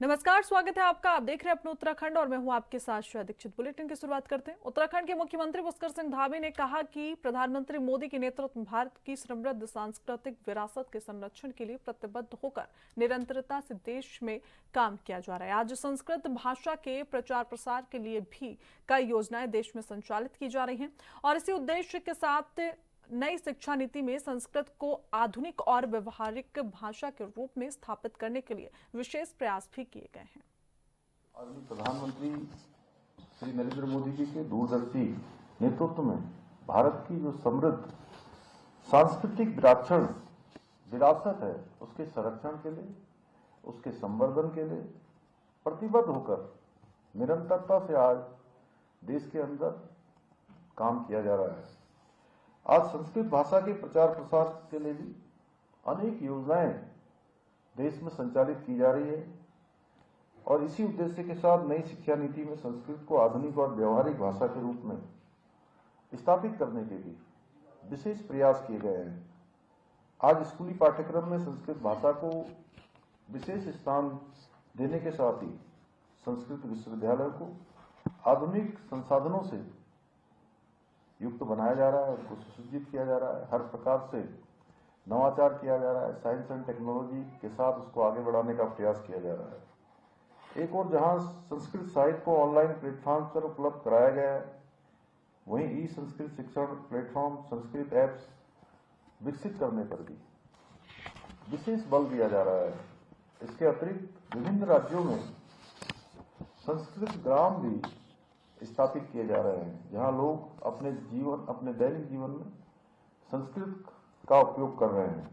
नमस्कार, स्वागत है आपका। आप देख रहे हैं अपना उत्तराखंड और मैं हूं आपके साथ श्रेया दीक्षित। बुलेटिन की शुरुआत करते हैं। उत्तराखंड के मुख्यमंत्री पुष्कर सिंह धामी ने कहा कि प्रधानमंत्री मोदी के नेतृत्व में भारत की समृद्ध सांस्कृतिक विरासत के संरक्षण के लिए प्रतिबद्ध होकर निरंतरता से देश में काम किया जा रहा है। आज संस्कृत भाषा के प्रचार प्रसार के लिए भी कई योजनाएं देश में संचालित की जा रही हैं और इसी उद्देश्य के साथ नई शिक्षा नीति में संस्कृत को आधुनिक और व्यवहारिक भाषा के रूप में स्थापित करने के लिए विशेष प्रयास भी किए गए हैं। आदरणीय प्रधानमंत्री श्री नरेंद्र मोदी जी के दूरदर्शी नेतृत्व में भारत की जो समृद्ध सांस्कृतिक विरासत है उसके संरक्षण के लिए, उसके संवर्धन के लिए प्रतिबद्ध होकर निरंतरता से आज देश के अंदर काम किया जा रहा है। आज संस्कृत भाषा के प्रचार प्रसार के लिए भी अनेक योजनाएं देश में संचालित की जा रही है और इसी उद्देश्य के साथ नई शिक्षा नीति में संस्कृत को आधुनिक और व्यवहारिक भाषा के रूप में स्थापित करने के लिए विशेष प्रयास किए गए हैं। आज स्कूली पाठ्यक्रम में संस्कृत भाषा को विशेष स्थान देने के साथ ही संस्कृत विश्वविद्यालय को आधुनिक संसाधनों से युक्त बनाया जा रहा है, उनको सुसज्जित किया जा रहा है, हर प्रकार से नवाचार किया जा रहा है, साइंस एंड टेक्नोलॉजी के साथ उसको आगे बढ़ाने का प्रयास किया जा रहा है। एक और जहां संस्कृत साहित्य को ऑनलाइन प्लेटफॉर्म पर उपलब्ध कराया गया है, वहीं ई संस्कृत शिक्षण प्लेटफॉर्म, संस्कृत एप्स विकसित करने पर भी विशेष बल दिया जा रहा है। इसके अतिरिक्त विभिन्न राज्यों में संस्कृत ग्राम भी स्थापित किए जा रहे हैं, जहां लोग अपने दैनिक जीवन में संस्कृत का उपयोग कर रहे हैं।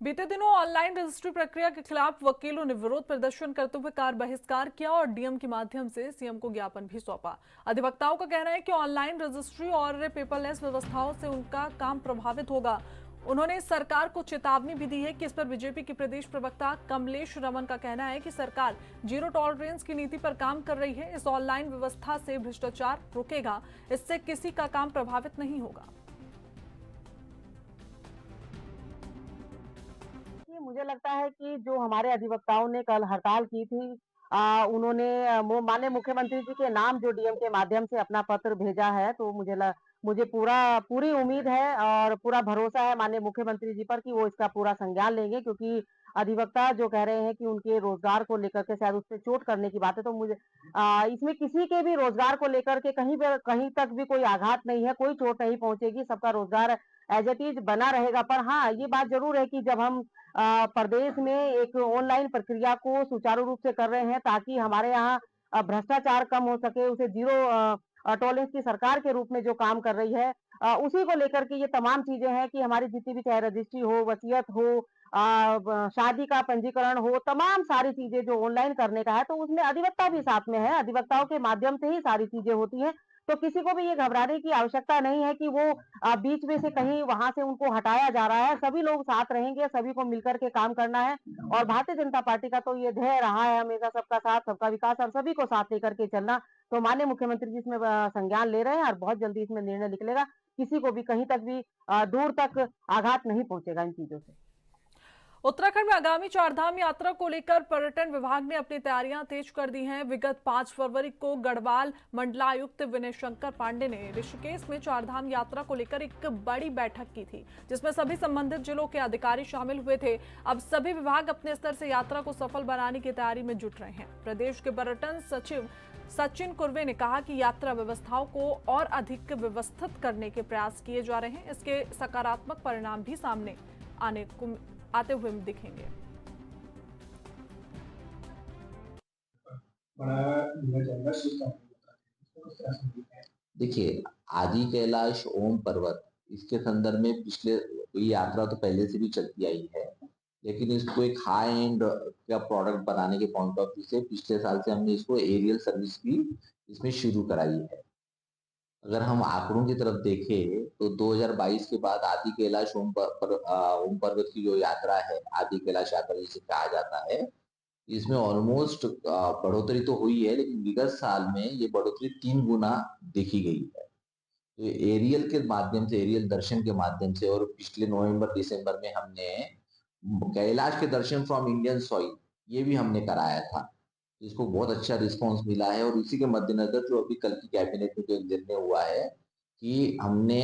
बीते दिनों ऑनलाइन रजिस्ट्री प्रक्रिया के खिलाफ वकीलों ने विरोध प्रदर्शन करते हुए कार बहिष्कार किया और डीएम के माध्यम से सीएम को ज्ञापन भी सौंपा। अधिवक्ताओं का कहना है कि ऑनलाइन रजिस्ट्री और पेपरलेस व्यवस्थाओं से उनका काम प्रभावित होगा। उन्होंने सरकार को चेतावनी भी दी है कि इस पर बीजेपी के प्रदेश प्रवक्ता कमलेश रमन का कहना है कि सरकार जीरो टॉलरेंस की नीति पर काम कर रही है। इस ऑनलाइन व्यवस्था से भ्रष्टाचार रुकेगा, इससे किसी का काम प्रभावित नहीं होगा। मुझे लगता है कि जो हमारे अधिवक्ताओं ने कल हड़ताल की थी, उन्होंने माननीय मुख्यमंत्री जी के नाम जो डीएम के माध्यम से अपना पत्र भेजा है, तो मुझे पूरी उम्मीद है और पूरा भरोसा है माननीय मुख्यमंत्री जी पर कि वो इसका पूरा संज्ञान लेंगे, क्योंकि अधिवक्ता जो कह रहे हैं कि उनके रोजगार को लेकर के शायद उससे चोट करने की बात है, तो मुझे इसमें किसी के भी रोजगार को लेकर के कहीं तक भी कोई आघात नहीं है, कोई चोट नहीं पहुंचेगी, सबका रोजगार एज इट इज बना रहेगा। पर हाँ, ये बात जरूर है कि जब हम प्रदेश में एक ऑनलाइन प्रक्रिया को सुचारू रूप से कर रहे हैं ताकि हमारे यहाँ भ्रष्टाचार कम हो सके, उसे जीरो टॉलरेंस की सरकार के रूप में जो काम कर रही है, उसी को लेकर के ये तमाम चीजें हैं कि हमारी जितनी भी चाहे रजिस्ट्री हो, वसीयत हो, शादी का पंजीकरण हो, तमाम सारी चीजें जो ऑनलाइन करने का है, तो उसमें अधिवक्ता भी साथ में है। अधिवक्ताओं के माध्यम से ही सारी चीजें होती हैं, तो किसी को भी ये घबराने की आवश्यकता नहीं है कि वो बीच में से कहीं वहां से उनको हटाया जा रहा है। सभी लोग साथ रहेंगे, सभी को मिलकर के काम करना है और भारतीय जनता पार्टी का तो ये ध्येय रहा है हमेशा सबका साथ, सबका विकास और सभी को साथ लेकर के चलना। तो माननीय मुख्यमंत्री जी इसमें संज्ञान ले रहे हैं और बहुत जल्दी इसमें निर्णय निकलेगा। किसी को भी कहीं तक भी दूर तक आघात नहीं पहुंचेगा इन चीजों से। उत्तराखंड में आगामी चारधाम यात्रा को लेकर पर्यटन विभाग ने अपनी तैयारियां तेज कर दी हैं। विगत 5 फरवरी को गढ़वाल मंडलायुक्त विनय शंकर पांडे ने ऋषिकेश में चारधाम यात्रा को लेकर एक बड़ी बैठक की थी, जिसमें सभी संबंधित जिलों के अधिकारी शामिल हुए थे। अब सभी विभाग अपने स्तर से यात्रा को सफल बनाने की तैयारी में जुट रहे हैं। प्रदेश के पर्यटन सचिव सचिन कुर्वे ने कहा कि यात्रा व्यवस्थाओं को और अधिक व्यवस्थित करने के प्रयास किए जा रहे हैं। इसके सकारात्मक परिणाम भी सामने आते हुए दिखेंगे। देखिए, आदि कैलाश ओम पर्वत, इसके संदर्भ में पिछले ये यात्रा तो पहले से भी चलती आई है, लेकिन इसको एक हाई एंड का प्रोडक्ट बनाने के पॉइंट ऑफ व्यू से पिछले साल से हमने इसको एरियल सर्विस भी इसमें शुरू कराई है। अगर हम आंकड़ों की तरफ देखें तो 2022 के बाद आदि कैलाश ओम पर्वत की जो यात्रा है, आदि कैलाश यात्रा जिसे कहा जाता है, इसमें ऑलमोस्ट बढ़ोतरी तो हुई है, लेकिन विगत साल में ये बढ़ोतरी 3 गुना देखी गई है। तो एरियल के माध्यम से, एरियल दर्शन के माध्यम से, और पिछले नवंबर दिसंबर में हमने कैलाश के दर्शन फ्रॉम इंडियन सॉइल ये भी हमने कराया था। इसको बहुत अच्छा रिस्पॉन्स मिला है और इसी के मद्देनजर जो अभी कल की कैबिनेट में जो एक निर्णय हुआ है कि हमने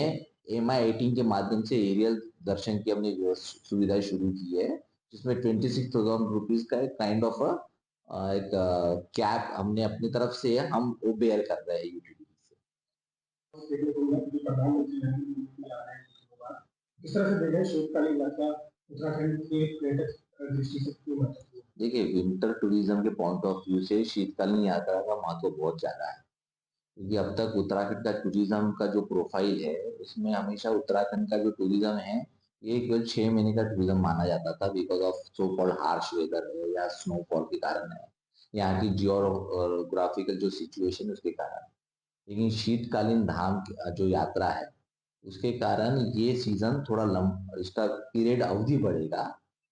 MI-18 के माध्यम से एरियल दर्शन की हमने सुविधाएं शुरू की है, जिसमें 26,000 रुपीज का एक काइंड ऑफ एक कैप हमने अपनी तरफ से हम वो बेयर कर रहे हैं यूटिलिटी से। किस तरह से देखें शीतकालीन यात्रा उत्तराखंड के पर्यटक दृष्टि से क्यों महत्वपूर्ण है? देखिए, विंटर टूरिज्म के पॉइंट ऑफ व्यू से शीतकालीन यात्रा का महत्व बहुत ज्यादा है, क्योंकि अब तक उत्तराखंड का टूरिज्म का जो प्रोफाइल है उसमें हमेशा उत्तराखंड का जो टूरिज्म है ये केवल 6 महीने का टूरिज्म माना जाता था, because of so called harsh weather है या स्नोफॉल के कारण है, यहाँ की जियोग्राफिकल जो सिचुएशन उसके कारण। लेकिन शीतकालीन धाम जो यात्रा है उसके कारण ये सीजन थोड़ा इसका पीरियड अवधि बढ़ेगा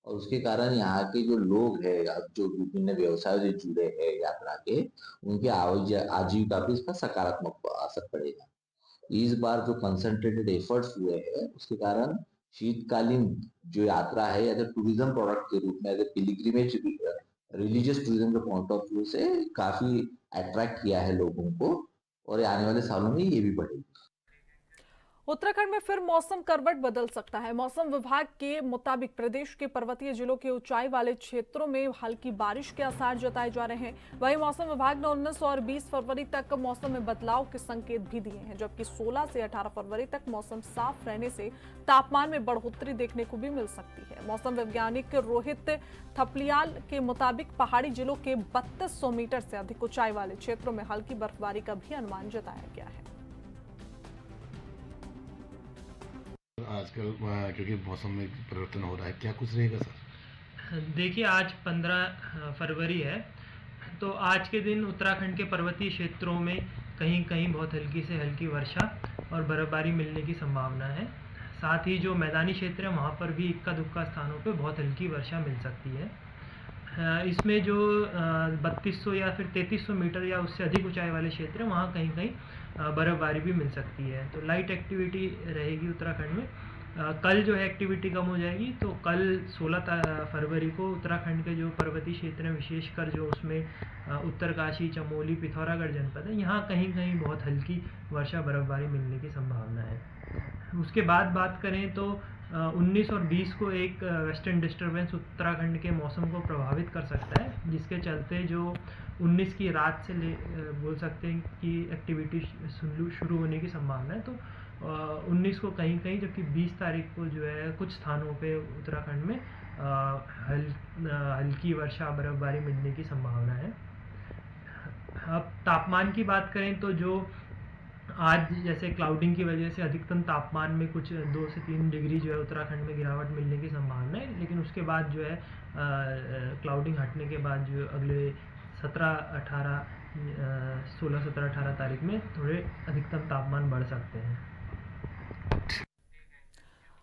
और उसके कारण यहाँ के जो लोग हैं जो विभिन्न व्यवसायों से जुड़े हैं यात्रा के, उनके आजीविका पे इसका सकारात्मक असर पड़ेगा। इस बार जो कंसंट्रेटेड एफर्ट्स हुए हैं उसके कारण शीतकालीन जो यात्रा है एज ए टूरिज्म प्रोडक्ट के रूप में, as a pilgrimage religious tourism के पॉइंट ऑफ व्यू से काफी अट्रैक्ट किया है लोगों को और आने वाले सालों में ये भी बढ़ेगी। उत्तराखंड में फिर मौसम करवट बदल सकता है। मौसम विभाग के मुताबिक प्रदेश के पर्वतीय जिलों के ऊंचाई वाले क्षेत्रों में हल्की बारिश के आसार जताए जा रहे हैं। वहीं मौसम विभाग ने 19 और 20 फरवरी तक मौसम में बदलाव के संकेत भी दिए हैं, जबकि 16 से 18 फरवरी तक मौसम साफ रहने से तापमान में बढ़ोतरी देखने को भी मिल सकती है। मौसम वैज्ञानिक रोहित थपलियाल के मुताबिक पहाड़ी जिलों के 3200 मीटर से अधिक ऊंचाई वाले क्षेत्रों में हल्की बर्फबारी का भी अनुमान जताया गया है। आजकल क्योंकि मौसम में परिवर्तन हो रहा है, क्या कुछ रहेगा सर? देखिए, आज 15 फरवरी है, तो आज के दिन उत्तराखंड के पर्वतीय क्षेत्रों में कहीं कहीं बहुत हल्की से हल्की वर्षा और बर्फबारी मिलने की संभावना है। साथ ही जो मैदानी क्षेत्र है वहाँ पर भी इक्का दुक्का स्थानों पर बहुत हल्की वर्षा मिल सकती है। इसमें जो 3200 या फिर 3300 मीटर या उससे अधिक ऊंचाई वाले क्षेत्र हैं वहाँ कहीं कहीं बर्फबारी भी मिल सकती है। तो लाइट एक्टिविटी रहेगी उत्तराखंड में। कल जो है एक्टिविटी कम हो जाएगी, तो कल 16 फरवरी को उत्तराखंड के जो पर्वतीय क्षेत्र हैं, विशेषकर जो उसमें उत्तरकाशी, चमोली, पिथौरागढ़ जनपद है, यहाँ कहीं कहीं बहुत हल्की वर्षा बर्फबारी मिलने की संभावना है। उसके बाद बात करें तो 19 और 20 को एक वेस्टर्न डिस्टर्बेंस उत्तराखंड के मौसम को प्रभावित कर सकता है, जिसके चलते जो 19 की रात से बोल सकते हैं कि एक्टिविटी शुरू होने की संभावना है। तो 19 को कहीं कहीं, जबकि 20 तारीख को जो है कुछ स्थानों पे उत्तराखंड में हल्की वर्षा बर्फबारी मिलने की संभावना है। अब तापमान की बात करें तो जो आज जैसे क्लाउडिंग की वजह से अधिकतम तापमान में कुछ 2 से 3 डिग्री जो है उत्तराखंड में गिरावट मिलने की संभावना है, लेकिन उसके बाद जो है क्लाउडिंग हटने के बाद जो अगले 16, 17, 18 तारीख में थोड़े अधिकतम तापमान बढ़ सकते हैं।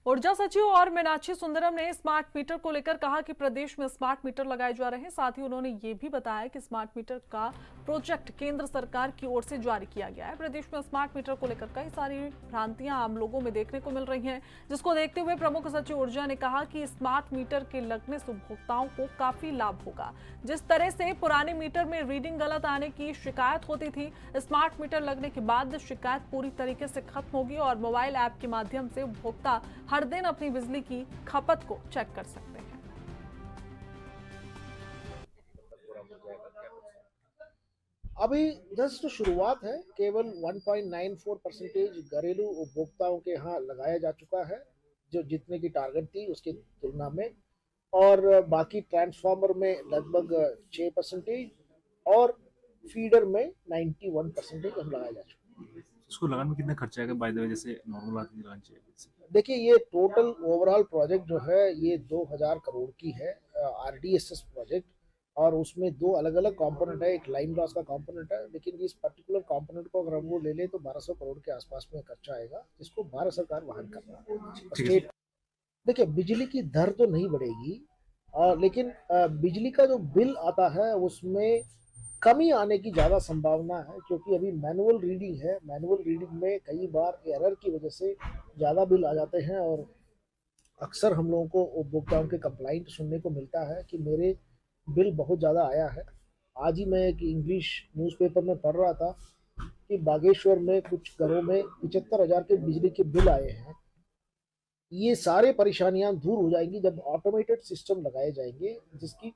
ऊर्जा सचिव और मीनाक्षी सुंदरम ने स्मार्ट मीटर को लेकर कहा कि प्रदेश में स्मार्ट मीटर लगाए जा रहे हैं। साथ ही उन्होंने ये भी बताया कि स्मार्ट मीटर का प्रोजेक्ट केंद्र सरकार की ओर से जारी किया गया है। प्रदेश में स्मार्ट मीटर को लेकर कई सारी भ्रांतियां आम लोगों में देखने को मिल रही हैं, जिसको देखते हुए प्रमुख सचिव ऊर्जा ने कहा कि स्मार्ट मीटर के लगने से उपभोक्ताओं को काफी लाभ होगा। जिस तरह से पुराने मीटर में रीडिंग गलत आने की शिकायत होती थी, स्मार्ट मीटर लगने के बाद शिकायत पूरी तरीके से खत्म होगी और मोबाइल ऐप के माध्यम से उपभोक्ता हर दिन अपनी बिजली की खपत को चेक कर सकते हैं। अभी जस्ट शुरुआत है। केवल 1.94% घरेलू उपभोक्ताओं के यहाँ लगाया जा चुका है, जो जितने की टारगेट थी उसकी तुलना में, और बाकी ट्रांसफार्मर में लगभग 6% और फीडर में 91% हम लगाया जा चुका है। इसको लगाने में कितना खर्चा आएगा? बाय द वे, जैसे नॉर्मल आदमी लगाना चाहिए। देखिए, ये टोटल ओवरऑल प्रोजेक्ट जो है ये 2000 करोड़ की है, RDSS प्रोजेक्ट, और उसमें 2 अलग अलग कंपोनेंट है। एक लाइन लॉस का कंपोनेंट है, लेकिन इस पर्टिकुलर कंपोनेंट को अगर हम वो ले लें तो 1200 करोड़ के आसपास में खर्चा आएगा, जिसको भारत सरकार वहन कर रहा है। स्टेट, देखिए, बिजली की दर तो नहीं बढ़ेगी, लेकिन बिजली का जो बिल आता है उसमें कमी आने की ज़्यादा संभावना है, क्योंकि अभी मैनुअल रीडिंग है। मैनुअल रीडिंग में कई बार एरर की वजह से ज़्यादा बिल आ जाते हैं, और अक्सर हम लोगों को उपभोक्ताओं के कंप्लाइंट सुनने को मिलता है कि मेरे बिल बहुत ज़्यादा आया है। आज ही मैं एक इंग्लिश न्यूज़पेपर में पढ़ रहा था कि बागेश्वर में कुछ घरों में 75,000 के बिजली के बिल आए हैं। ये सारे परेशानियां दूर हो जाएंगी जब ऑटोमेटेड सिस्टम लगाए जाएंगे जिसकी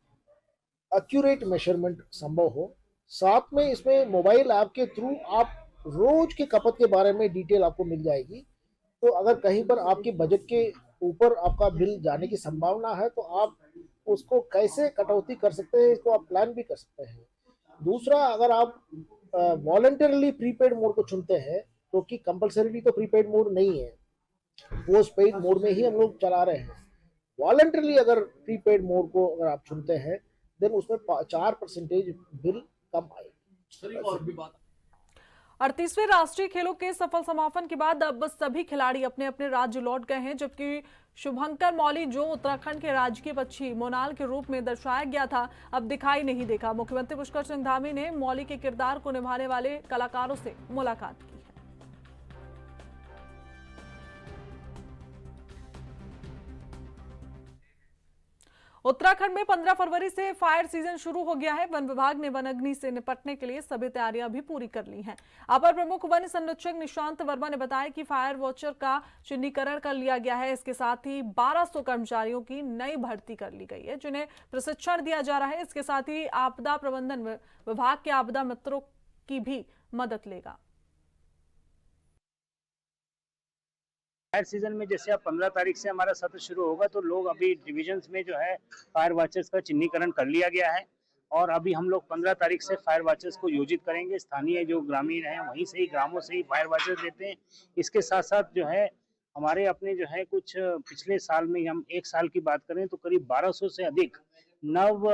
एक्यूरेट मेजरमेंट संभव हो। साथ में इसमें मोबाइल ऐप के थ्रू आप रोज के खपत के बारे में डिटेल आपको मिल जाएगी। तो अगर कहीं पर आपके बजट के ऊपर आपका बिल जाने की संभावना है तो आप उसको कैसे कटौती कर सकते हैं, इसको आप प्लान भी कर सकते हैं। दूसरा, अगर आप वॉलंटरली प्रीपेड मोड को चुनते हैं, क्योंकि कंपल्सरीली तो प्रीपेड मोड नहीं है, पोस्ट पेड मोड में ही हम लोग चला रहे हैं। वॉलंटरली अगर प्रीपेड मोड को अगर आप चुनते हैं देन उसमें 4% बिल कम आएगी। 38वें राष्ट्रीय खेलों के सफल समापन के बाद अब सभी खिलाड़ी अपने अपने राज्य लौट गए हैं, जबकि शुभंकर मौली, जो उत्तराखंड के राजकीय पक्षी मोनाल के रूप में दर्शाया गया था, अब दिखाई नहीं देखा। मुख्यमंत्री पुष्कर सिंह धामी ने मौली के किरदार को निभाने वाले कलाकारों से मुलाकात की है। उत्तराखंड में 15 फरवरी से फायर सीजन शुरू हो गया है। वन विभाग ने वनाग्नि से निपटने के लिए सभी तैयारियां भी पूरी कर ली हैं। अपर प्रमुख वन संरक्षक निशांत वर्मा ने बताया कि फायर वॉचर का चिन्हीकरण कर लिया गया है। इसके साथ ही 1200 कर्मचारियों की नई भर्ती कर ली गई है, जिन्हें प्रशिक्षण दिया जा रहा है। इसके साथ ही आपदा प्रबंधन विभाग के आपदा मित्रों की भी मदद लेगा। फायर सीजन में जैसे अब 15 तारीख से हमारा सत्र शुरू होगा, तो लोग अभी डिविजन्स में जो है फायर वॉचर्स का चिन्हीकरण कर लिया गया है और अभी हम लोग 15 तारीख से फायर वॉचर्स को योजित करेंगे। स्थानीय जो ग्रामीण हैं वहीं से ही, ग्रामों से ही फायर वॉचर्स देते हैं। इसके साथ साथ जो है हमारे अपने जो है कुछ पिछले साल में, हम एक साल की बात करें तो करीब 1200 से अधिक नव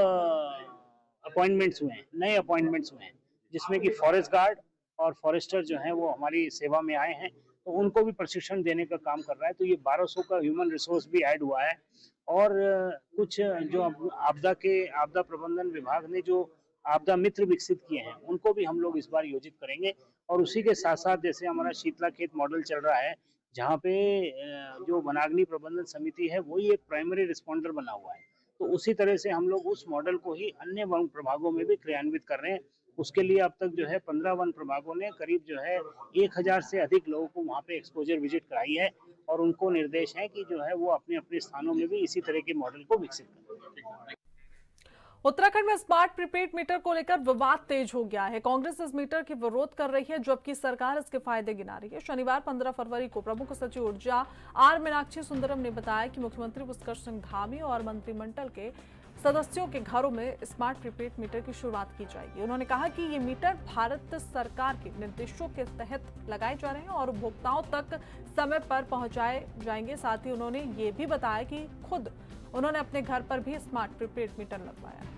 अपॉइंटमेंट्स हुए हैं, नए अपॉइंटमेंट्स हुए हैं, जिसमें कि फॉरेस्ट गार्ड और फॉरेस्टर जो हैं वो हमारी सेवा में आए हैं, तो उनको भी प्रशिक्षण देने का काम कर रहा है। तो ये 1200 का ह्यूमन रिसोर्स भी ऐड हुआ है और कुछ जो आपदा प्रबंधन विभाग ने जो आपदा मित्र विकसित किए हैं उनको भी हम लोग इस बार योजित करेंगे। और उसी के साथ साथ जैसे हमारा शीतला खेत मॉडल चल रहा है, जहाँ पे जो वनाग्नि प्रबंधन समिति है वही एक प्राइमरी रिस्पॉन्डर बना हुआ है, तो उसी तरह से हम लोग उस मॉडल को ही अन्य वन प्रभागों में भी क्रियान्वित कर रहे हैं। उसके लिए अब तक जो है 15 वन प्रभागों ने करीब जो है 1000 से अधिक लोगों को वहाँ पे एक्सपोजर विजिट कराई है और उनको निर्देश है कि जो है वो अपने अपने स्थानों में भी इसी तरह के मॉडल को विकसित करें। उत्तराखंड में स्मार्ट प्रीपेड मीटर को लेकर विवाद तेज हो गया है। कांग्रेस इस मीटर की विरोध कर रही है, जबकि सरकार इसके फायदे गिना रही है। शनिवार 15 फरवरी को प्रमुख सचिव ऊर्जा आर मीनाक्षी सुंदरम ने बताया कि मुख्यमंत्री पुष्कर सिंह धामी और मंत्रिमंडल के सदस्यों के घरों में स्मार्ट प्रीपेड मीटर की शुरुआत की जाएगी। उन्होंने कहा कि ये मीटर भारत सरकार के निर्देशों के तहत लगाए जा रहे हैं और उपभोक्ताओं तक समय पर पहुंचाए जाएंगे। साथ ही उन्होंने ये भी बताया कि खुद उन्होंने अपने घर पर भी स्मार्ट प्रीपेड मीटर लगवाया है।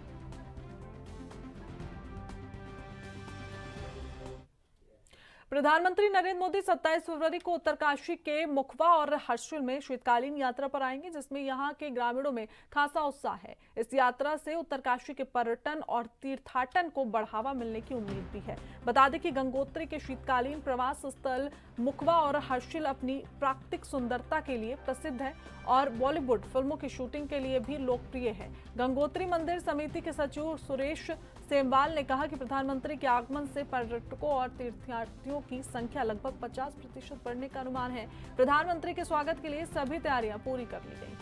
प्रधानमंत्री नरेंद्र मोदी 27 फरवरी को उत्तरकाशी के मुखवा और हर्षिल में शीतकालीन यात्रा पर आएंगे, जिसमें यहां के ग्रामीणों में खासा उत्साह है। इस यात्रा से उत्तरकाशी के पर्यटन और तीर्थाटन को बढ़ावा मिलने की उम्मीद भी है। बता दें कि गंगोत्री के शीतकालीन प्रवास स्थल मुखवा और हर्षिल अपनी प्राकृतिक सुंदरता के लिए प्रसिद्ध है और बॉलीवुड फिल्मों की शूटिंग के लिए भी लोकप्रिय है। गंगोत्री मंदिर समिति के सचिव सुरेश सेमवाल ने कहा कि प्रधानमंत्री के आगमन से पर्यटकों और तीर्थयात्रियों की संख्या लगभग 50% बढ़ने का अनुमान है। प्रधानमंत्री के स्वागत के लिए सभी तैयारियां पूरी कर ली गई।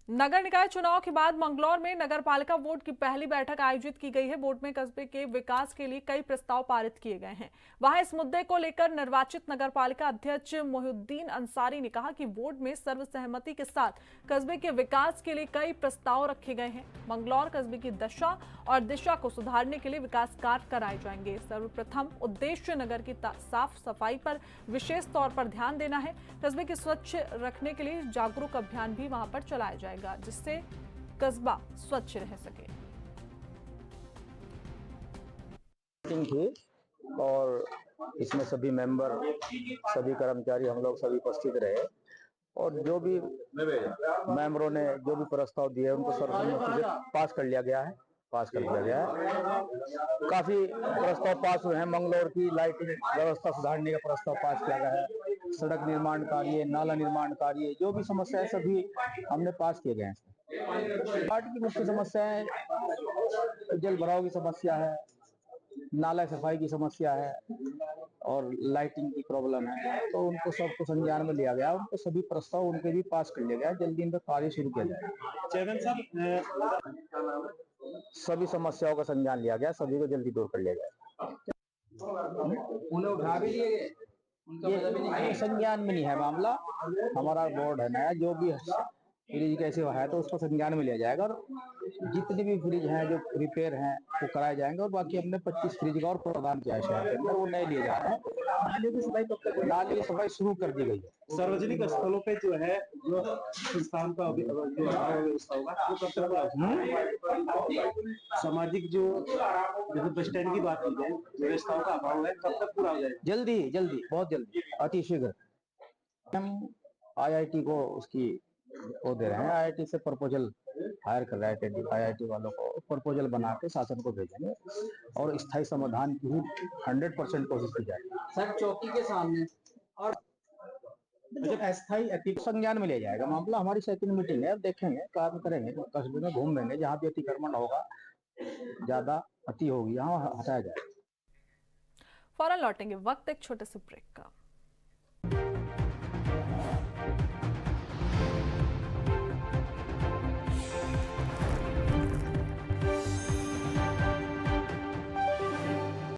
नगर निकाय चुनाव के बाद मंगलौर में नगरपालिका बोर्ड की पहली बैठक आयोजित की गई है। बोर्ड में कस्बे के विकास के लिए कई प्रस्ताव पारित किए गए हैं। वहां इस मुद्दे को लेकर निर्वाचित नगरपालिका अध्यक्ष मोहिउद्दीन अंसारी ने कहा कि बोर्ड में सर्वसहमति के साथ कस्बे के विकास के लिए कई प्रस्ताव रखे गए हैं। मंगलौर कस्बे की दशा और दिशा को सुधारने के लिए विकास कार्य कराए जाएंगे। सर्वप्रथम उद्देश्य नगर की साफ सफाई पर विशेष तौर पर ध्यान देना है। कस्बे की स्वच्छ रखने के लिए जागरूक अभियान भी वहां पर चलाया जाएगा, जिससे कस्बा स्वच्छ रह सके। थी और इसमें सभी मेंबर, सभी कर्मचारी, हम लोग सभी उपस्थित रहे और जो भी मेंबरों ने जो भी प्रस्ताव दिए उनको सर्वसम्मति से पास कर लिया गया है पास कर दिया गया है। काफी प्रस्ताव पास हुए हैं। मंगलौर की लाइटिंग व्यवस्था सुधारने का प्रस्ताव पास किया गया है। सड़क निर्माण कार्य, नाला निर्माण कार्य, जो भी समस्या है सभी हमने पास किए गए हैं। पार्टी की मुख्य समस्याएं जल भराव की समस्या है, नाला सफाई की समस्या है और लाइटिंग की प्रॉब्लम है, तो उनको सबको संज्ञान में लिया गया। उनको सभी प्रस्ताव उनके भी पास कर लिया गया। जल्दी इन पर कार्य शुरू किया जाएगा। चेयरमैन साहब, सभी समस्याओं का संज्ञान लिया गया, सभी को जल्दी दूर कर लिया जाएगा। उन्हें उठा भी लिए गए, ये संज्ञान में नहीं है मामला। हमारा बोर्ड है नया, जो भी फ्रिज कैसे है तो उसको संज्ञान में लिया जाएगा और जितने भी फ्रिज हैं जो रिपेयर हैं वो कराए जाएंगे। और बाकी हमने 25 फ्रिज का और प्रदान किया है शहर के अंदर, वो नए लिए जा रहे हैं। नाली की सफाई कब तक? नाली की सफाई शुरू कर दी गई है। सार्वजनिक स्थलों पे जो है जो संस्थान का व्यवस्था होगा वो कब तक? सामाजिक जो जैसे बस स्टैंड की बात की जाए, व्यवस्थाओं का अभाव है, कब तक पूरा हो जाएगा? जल्दी जल्दी, बहुत जल्दी, अति शीघ्र। हम IIT को उसकी वो दे रहे हैं। IIT से प्रपोजल हायर कर रहे हैं। IIT वालों को प्रपोजल बना के शासन को भेजेंगे और स्थायी समाधान की ही 100% कोशिश की जाएगी। सर चौकी के सामने और जब अस्थायी संज्ञान में लिया जाएगा मामला। हमारी सेकंड मीटिंग है, अब देखेंगे, काम करेंगे, कस्बे में घूम लेंगे, जहाँ भी अतिक्रमण होगा, ज्यादा अति होगी, यहाँ हटाया जाएगा। फौरन लौटेंगे, वक्त एक छोटे से ब्रेक का।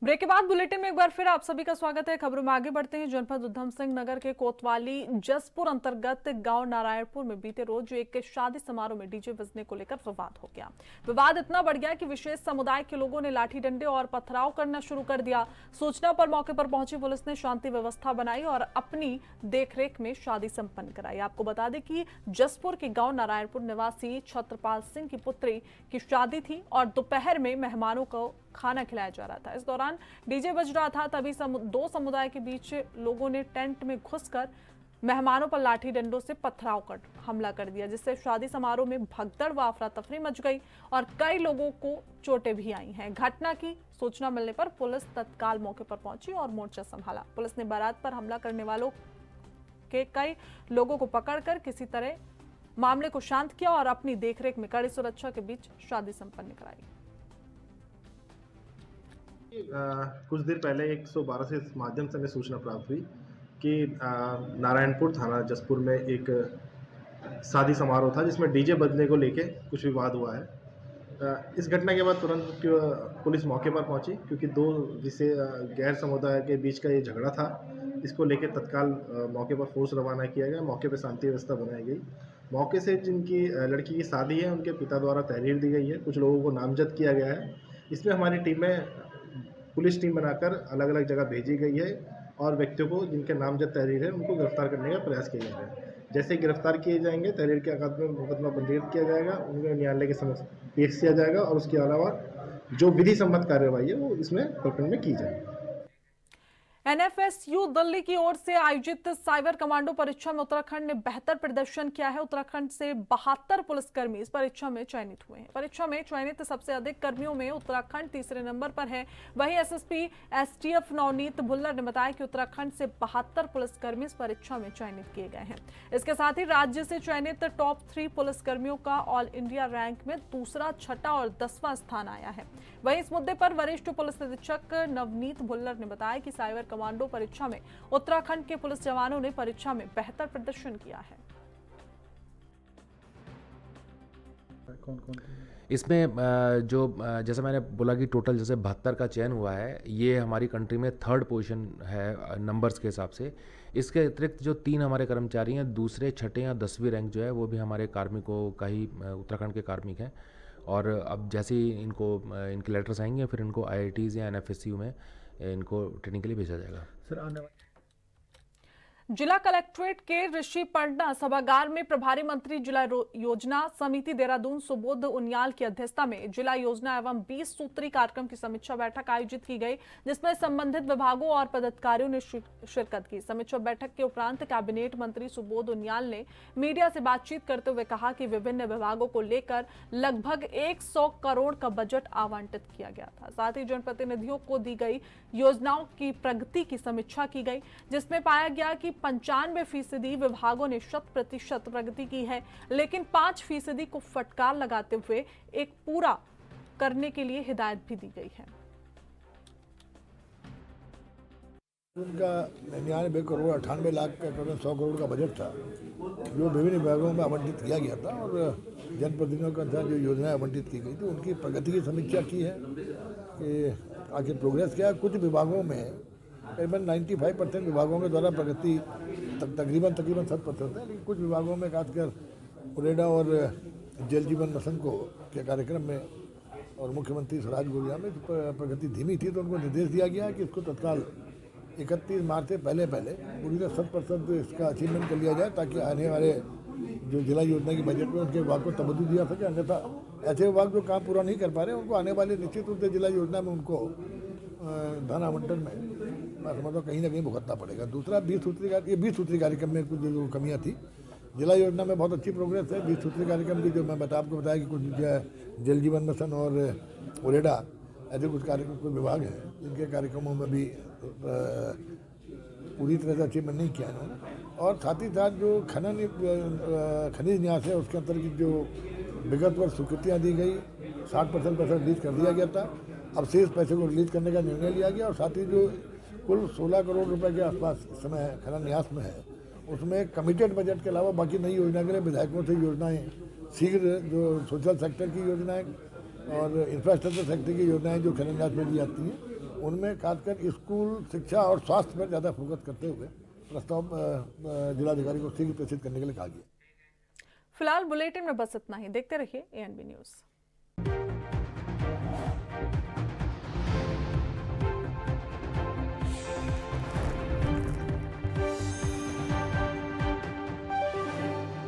ब्रेक के बाद बुलेटिन में एक बार फिर आप सभी का स्वागत है। खबरों में आगे बढ़ते हैं। जनपद उधम सिंह नगर के कोतवाली जसपुर अंतर्गत गांव नारायणपुर में बीते रोज एक शादी समारोह में डीजे बजने को लेकर विवाद हो गया। विवाद इतना बढ़ गया कि विशेष समुदाय के लोगों ने लाठी डंडे और पथराव करना शुरू कर दिया। सूचना पर मौके पर पहुंची पुलिस ने शांति व्यवस्था बनाई और अपनी देखरेख में शादी संपन्न कराई। आपको बता दें कि जसपुर के गांव नारायणपुर निवासी छत्रपाल सिंह की पुत्री की शादी थी और दोपहर में मेहमानों को खाना खिलाया जा रहा था। इस दौरान डीजे बज रहा था, तभी दो समुदाय के बीच लोगों ने टेंट में घुसकर मेहमानों पर लाठी डंडों से पथराव कर हमला कर दिया, जिससे शादी समारोह में भगदड़ व अफरा तफरी मच गई और कई लोगों को चोटें भी आई हैं। घटना की सूचना मिलने पर पुलिस तत्काल मौके पर पहुंची और मोर्चा संभाला। पुलिस ने बारात पर हमला करने वालों के कई लोगों को पकड़कर किसी तरह मामले को शांत किया और अपनी देखरेख में कड़ी सुरक्षा के बीच शादी संपन्न कराई। कुछ देर पहले 112 से इस माध्यम से हमें सूचना प्राप्त हुई कि नारायणपुर थाना जसपुर में एक शादी समारोह था जिसमें डीजे बजने को लेके कुछ विवाद हुआ है। इस घटना के बाद तुरंत पुलिस मौके पर पहुंची, क्योंकि दो गैर समुदाय के बीच का ये झगड़ा था। इसको लेके तत्काल मौके पर फोर्स रवाना किया गया। मौके पर शांति व्यवस्था बनाई गई। मौके से जिनकी लड़की की शादी है उनके पिता द्वारा तहरीर दी गई है। कुछ लोगों को नामजद किया गया है। इसमें हमारी टीमें पुलिस टीम बनाकर अलग अलग जगह भेजी गई है और व्यक्तियों को जिनके नामजद तहरीर है उनको गिरफ्तार करने का प्रयास किया जा रहा है। जैसे गिरफ्तार किए जाएंगे तहरीर के आघात में मुकदमा पंजीकृत किया जाएगा, उन्हें न्यायालय के समक्ष पेश किया जाएगा और उसके अलावा जो विधि सम्मत कार्यवाही है वो इसमें प्रकरण में की जाएगी। NFSU दिल्ली की ओर से आयोजित साइबर कमांडो परीक्षा में उत्तराखंड ने बेहतर प्रदर्शन किया है। उत्तराखंड से 72 पुलिसकर्मी इस परीक्षा में चयनित हुए हैं। परीक्षा में चयनित सबसे अधिक कर्मियों में उत्तराखंड तीसरे नंबर पर है। वहीं SSP STF नवनीत भुल्लर ने बताया कि उत्तराखंड से 72 पुलिसकर्मी इस परीक्षा में चयनित किए गए हैं। इसके साथ ही राज्य से चयनित टॉप 3 पुलिसकर्मियों का ऑल इंडिया रैंक में दूसरा, छठा और 10वां स्थान आया है। वहीं इस मुद्दे पर वरिष्ठ पुलिस निरीक्षक नवनीत भुल्लर ने बताया कि साइबर कमांडो परीक्षा में उत्तराखंड के पुलिस जवानों ने परीक्षा में बेहतर प्रदर्शन किया है। इसमें जो जैसे मैंने बोला कि टोटल जैसे 72 का चयन हुआ है, ये हमारी कंट्री में 3rd पोजीशन है नंबर्स के हिसाब से। इसके अतिरिक्त जो 3 हमारे कर्मचारी हैं दूसरे, छठे या 10वीं रैंक जो है वो भी हमारे कार्मिकों का ही उत्तराखंड के कार्मिक हैं। और अब जैसे ही इनके लेटर्स आएंगे फिर इनको IITs या NFSU में इनको ट्रेनिंग के लिए भेजा जाएगा। सर जिला कलेक्ट्रेट के ऋषि पटना सभागार में प्रभारी मंत्री जिला योजना समिति देहरादून सुबोध उनियाल की अध्यक्षता में जिला योजना एवं 20 सूत्री कार्यक्रम की समीक्षा बैठक आयोजित की गई, जिसमें संबंधित विभागों और पदाधिकारियों ने शिरकत की। समीक्षा बैठक के उपरांत कैबिनेट मंत्री सुबोध उनियाल ने मीडिया से बातचीत करते हुए कहा कि विभिन्न विभागों को लेकर लगभग 100 करोड़ का बजट आवंटित किया गया था। साथ ही जनप्रतिनिधियों को दी गई योजनाओं की प्रगति की समीक्षा की गई, जिसमें पाया गया कि 95% विभागों ने 100% प्रगति की है, लेकिन 5% को फटकार लगाते हुए एक पूरा करने के लिए हिदायत भी दी गई है। उनका 99 करोड़ 98 लाख का 100 करोड़ का बजट था, जो विभिन्न विभागों में आवंटित किया गया था और जनप्रतिनिधियों के अनुसार जो योजनाएं आवंटित की गई थी उनकी प्रगति की समीक्षा की है कि आखिर प्रोग्रेस क्या है। कुछ विभागों में करीबन 95% विभागों के द्वारा प्रगति तकरीबन 100% है, लेकिन कुछ विभागों में खासकर उरेडा और जल जीवन मिशन को के कार्यक्रम में और मुख्यमंत्री स्वराज गोरिया में प्रगति धीमी थी, तो उनको निर्देश दिया गया कि इसको तत्काल 31 मार्च से पहले पूरी तरह 100% इसका अचीवमेंट कर लिया जाए, ताकि आने वाले जो जिला योजना की बजट में उनके विभाग को तवज्जो दिया सके। अन्यथा ऐसे विभाग जो काम पूरा नहीं कर पा रहे उनको आने वाले निश्चित रूप से जिला योजना में उनको धन आवंटन में मतलब कहीं ना कहीं भुगतना पड़ेगा। दूसरा 20 सूत्री कार्यक्रम में कुछ जो कमियां थी, जिला योजना में बहुत अच्छी प्रोग्रेस है। 20 सूत्री कार्यक्रम की जो मैं आपको बताया कि कुछ जल जीवन मिशन और उरेडा ऐसे कुछ कार्यक्रम कुछ विभाग हैं जिनके कार्यक्रमों में भी पूरी तरह से अचीवमेंट नहीं किया इन्होंने। और साथ ही साथ जो खनिज न्यास है उसके अंतर्गत जो विगत वर्ष स्वीकृतियाँ दी गई, 60% पैसा रिलीज कर दिया गया था, अब शेष पैसे को रिलीज करने का निर्णय लिया गया। और साथ ही जो कुल 16 करोड़ रुपए के आसपास इस समय खनन न्यास में है, उसमें कमिटेड बजट के अलावा बाकी नई योजना के लिए विधायकों से योजनाएं शीघ्र जो सोशल सेक्टर की योजनाएं और इंफ्रास्ट्रक्चर सेक्टर की योजनाएं जो खनन न्यास में दी जाती हैं, उनमें खासकर स्कूल शिक्षा और स्वास्थ्य पर ज़्यादा फोकस करते हुए प्रस्ताव जिलाधिकारी को शीघ्र प्रेषित करने के लिए कहा गया। फिलहाल बुलेटिन में बस इतना ही। देखते रहिए ANB न्यूज़।